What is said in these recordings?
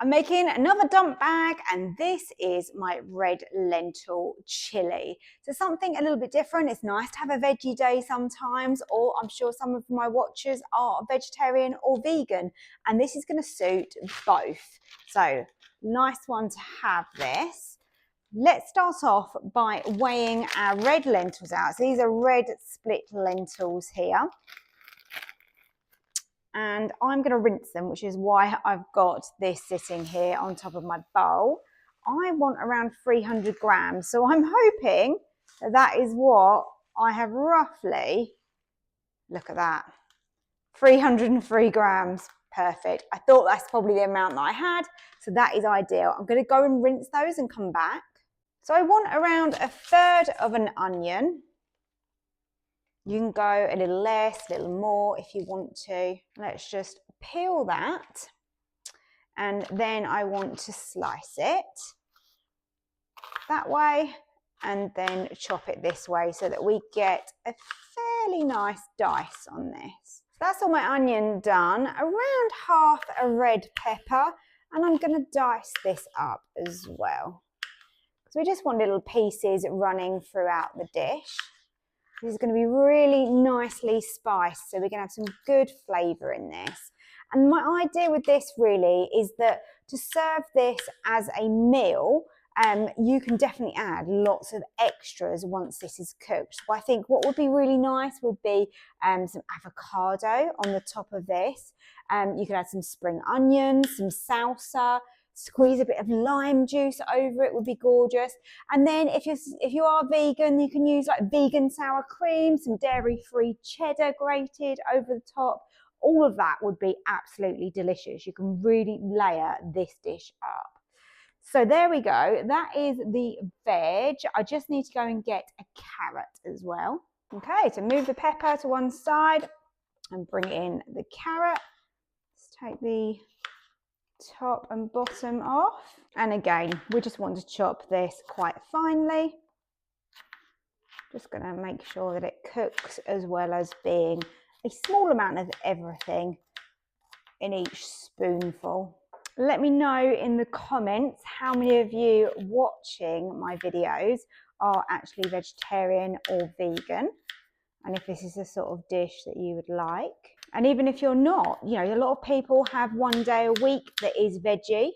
I'm making another dump bag, and this is my red lentil chili. So something a little bit different. It's nice to have a veggie day sometimes, or I'm sure some of my watchers are vegetarian or vegan, and this is going to suit both. So nice one to have this. Let's start off by weighing our red lentils out. So these are red split lentils here. And I'm going to rinse them, which is why I've got this sitting here on top of my bowl. I want around 300 grams, so I'm hoping that that is what I have roughly. Look at that, 303 grams, perfect. I thought that's probably the amount that I had, so that is ideal. I'm going to go and rinse those and come back. So I want around a third of an onion. You can go a little less, a little more if you want to. Let's just peel that. And then I want to slice it that way and then chop it this way so that we get a fairly nice dice on this. So that's all my onion done. Around half a red pepper, and I'm going to dice this up as well. Because we just want little pieces running throughout the dish. This is going to be really nicely spiced, so we're going to have some good flavour in this. And my idea with this really is that to serve this as a meal, you can definitely add lots of extras once this is cooked. So I think what would be really nice would be some avocado on the top of this. You could add some spring onions, some salsa, squeeze a bit of lime juice over it, would be gorgeous. And then if you are vegan, you can use like vegan sour cream, some dairy-free cheddar grated over the top. All of that would be absolutely delicious. You can really layer this dish up. So there we go. That is the veg. I just need to go and get a carrot as well. Okay, so move the pepper to one side and bring in the carrot. Let's take the top and bottom off, and again we just want to chop this quite finely. Just going to make sure that it cooks as well as being a small amount of everything in each spoonful. Let me know in the comments how many of you watching my videos are actually vegetarian or vegan, and if this is the sort of dish that you would like. And even if you're not, you know, a lot of people have one day a week that is veggie.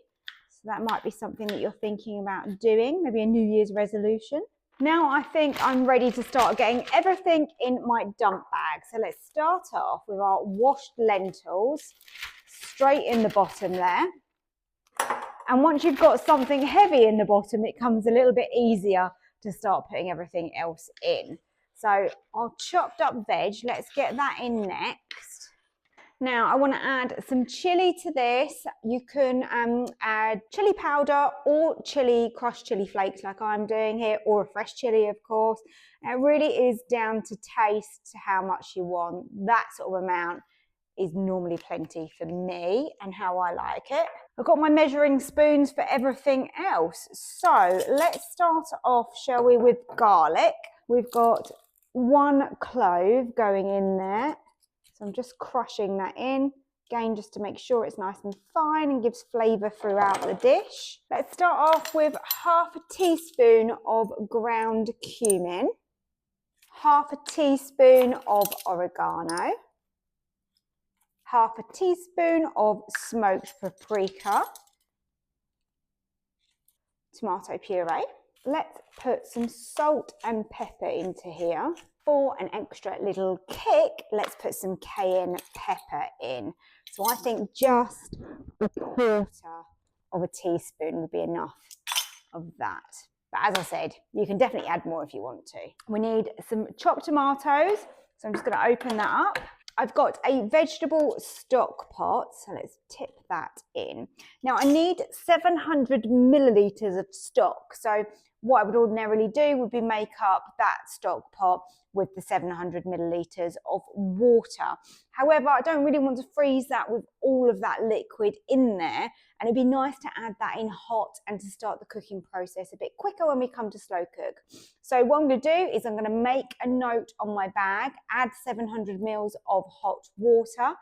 So that might be something that you're thinking about doing, maybe a New Year's resolution. Now I think I'm ready to start getting everything in my dump bag. So let's start off with our washed lentils, straight in the bottom there. And once you've got something heavy in the bottom, it comes a little bit easier to start putting everything else in. So our chopped up veg, let's get that in next. Now I want to add some chili to this. You can add chili powder or crushed chili flakes like I'm doing here, or a fresh chili of course. It really is down to taste, to how much you want. That sort of amount is normally plenty for me and how I like it. I've got my measuring spoons for everything else. So let's start off, shall we, with garlic. We've got 1 clove going in there. So I'm just crushing that in, again, just to make sure it's nice and fine and gives flavour throughout the dish. Let's start off with half a teaspoon of ground cumin, half a teaspoon of oregano, half a teaspoon of smoked paprika, tomato puree. Let's put some salt and pepper into here. For an extra little kick, let's put some cayenne pepper in. So I think just a quarter of a teaspoon would be enough of that. But as I said, you can definitely add more if you want to. We need some chopped tomatoes. So I'm just going to open that up. I've got a vegetable stock pot, so let's tip that in. Now I need 700 millilitres of stock. So what I would ordinarily do would be make up that stock pot with the 700 millilitres of water. However, I don't really want to freeze that with all of that liquid in there, and it'd be nice to add that in hot and to start the cooking process a bit quicker when we come to slow cook. So what I'm going to do is I'm going to make a note on my bag, add 700 mils of hot water,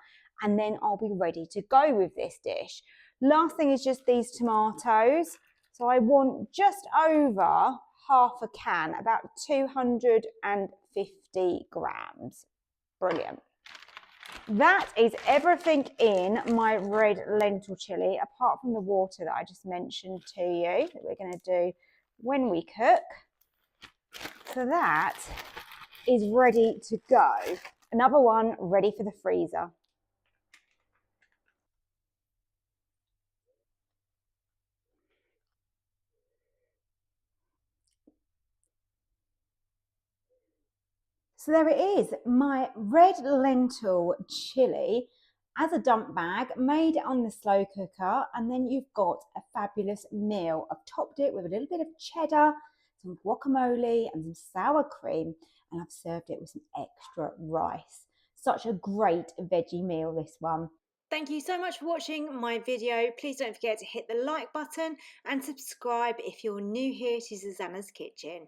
and then I'll be ready to go with this dish. Last thing is just these tomatoes. So I want just over half a can, about 250 grams. Brilliant. That is everything in my red lentil chili, apart from the water that I just mentioned to you, that we're going to do when we cook. So that is ready to go. Another one ready for the freezer. So there it is, my red lentil chili as a dump bag, made it on the slow cooker, and then you've got a fabulous meal. I've topped it with a little bit of cheddar, some guacamole and some sour cream, and I've served it with some extra rice. Such a great veggie meal, this one. Thank you so much for watching my video. Please don't forget to hit the like button and subscribe if you're new here to Susannah's Kitchen.